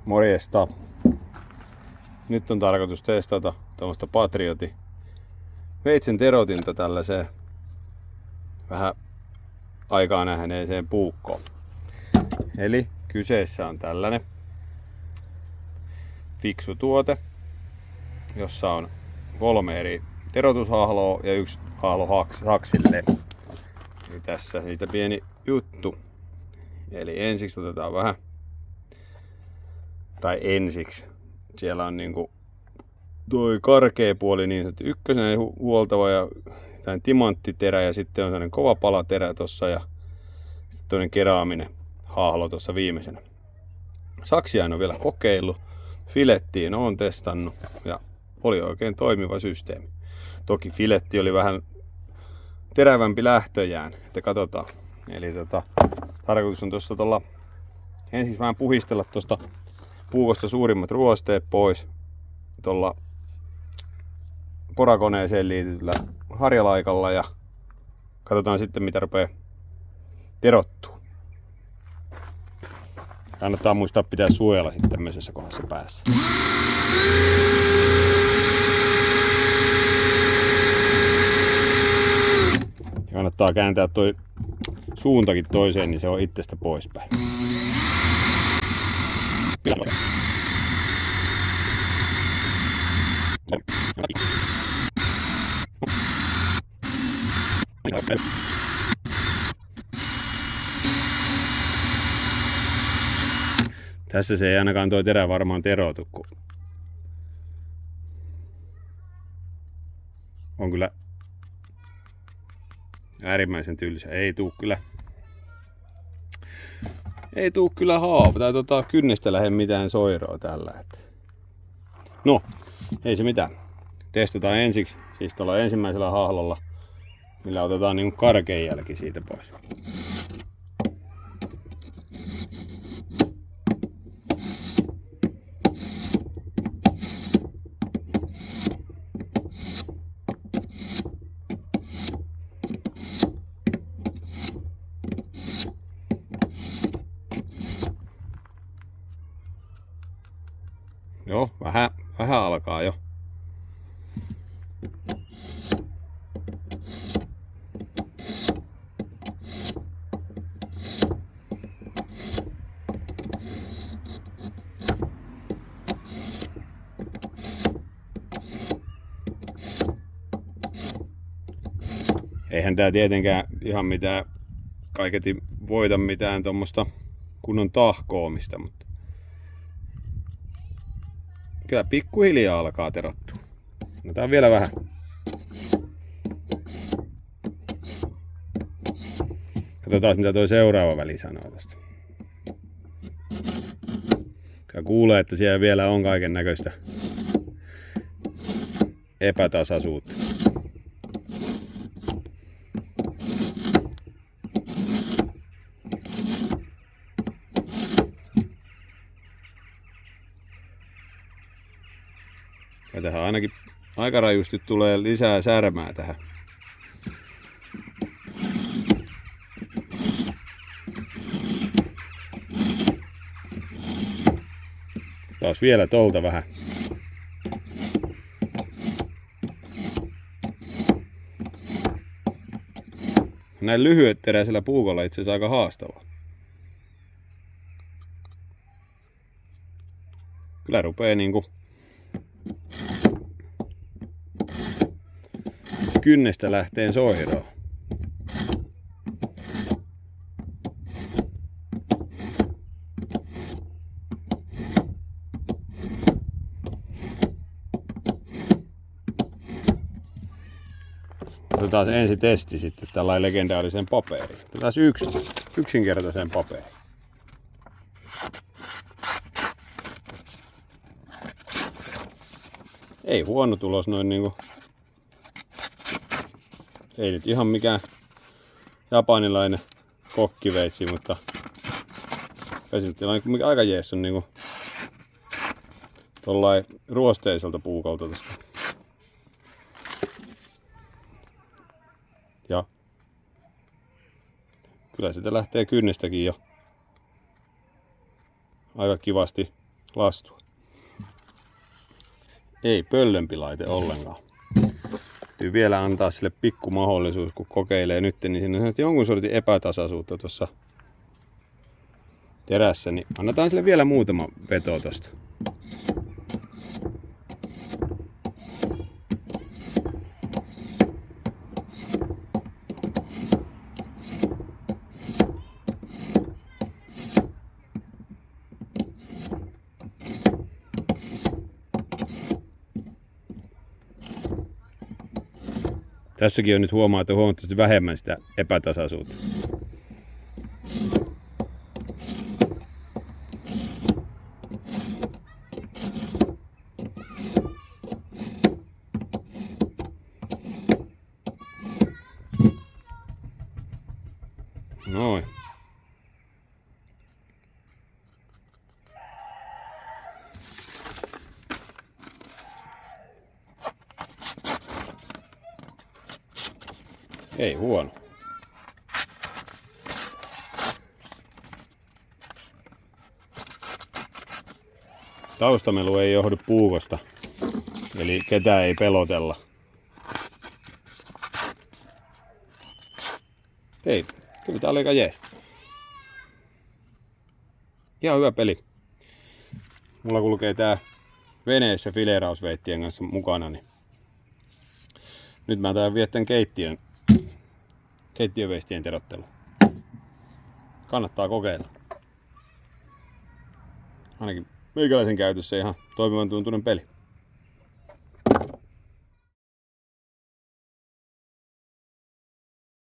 Morjesta. Nyt on tarkoitus testata tuommoista Patriotin veitsen terotinta tällaiseen vähän aikaa nähneeseen puukkoon. Eli kyseessä on tällainen fiksu tuote, jossa on 3 eri terotushahloa ja 1 hahlo saksille. Eli tässä siitä pieni juttu. Eli ensiksi otetaan vähän, tai ensiksi siellä on niinku toi karkea puoli niin sanottu ykkösen huoltava ja timanttiterä ja sitten on sellainen kova palaterä tossa ja sitten toinen keraaminen hahlo tuossa viimeisenä. Saksia en ole vielä kokeillut, filettiin olen testannut ja oli oikein toimiva systeemi. Toki filetti oli vähän terävämpi lähtöjään, että katsotaan. Eli tarkoitus on tuossa ensiksi vähän puhistella tuosta puukosta suurimmat ruosteet pois tuolla porakoneeseen liitetyllä harjalaikalla ja katsotaan sitten mitä rupeaa terottua. Kannattaa muistaa pitää suojella sitten tämmöisessä kohdassa päässä. Ja kannattaa kääntää toi suuntakin toiseen, niin se on itsestä poispäin. Tässä se ei ainakaan toi terä varmaan terotu, kun on kyllä äärimmäisen tylsä. Ei tuu kyllä haava tai kynnestä lähde mitään soiroa tällä. No, ei se mitään. Testataan ensiksi, siis tuolla ensimmäisellä hahlolla, millä otetaan niin karkein jälki siitä pois. Joo, vähän alkaa jo. Eihän tää tietenkään ihan mitään kaiketi voita mitään tuommoista kunnon tahkoamista, mutta kyllä pikkuhiljaa alkaa terottua. Otetaan vielä vähän. Katsotaan mitä toi seuraava väli sanoo tästä. Kyllä kuulee, että siellä vielä on kaiken näköistä epätasaisuutta. Ja tähän ainakin aika rajusti tulee lisää särmää tähän. Taas vielä tolta vähän. Näin lyhyet teräisellä puukolla itse asiassa aika haastavaa. Kyllä rupee niinku kynnestä lähteen soiroon. Otetaan ensi testi sitten tällainen legendaarisen paperiin. Otetaan yksinkertaisen paperiin. Ei huono tulos noin niinku. Ei nyt ihan mikään japanilainen kokkiveitsi, mutta käsitellään aika jees on niinku tollain ruosteiselta puukolta tästä. Ja kyllä sitä lähtee kynnestäkin jo aika kivasti lastua. Ei pöllömpi laite ollenkaan. Täytyy vielä antaa sille pikku mahdollisuus, kun kokeilee nyt, niin siinä on jonkun sortin epätasaisuutta tuossa terässä, niin annetaan sille vielä muutama veto tosta. Tässäkin on nyt huomattavasti vähemmän sitä epätasaisuutta. Noin. Ei huono. Taustamelu ei johdu puukosta, eli ketään ei pelotella. Ei, kyllä tää oli aika jees. Ihan hyvä peli. Mulla kulkee tää veneessä fileerausveittien kanssa mukana, niin nyt mä täällä viettän keittiöveistien terottelu. Kannattaa kokeilla. Ainakin meikäläisen käytössä ihan toimivan tuntuinen peli.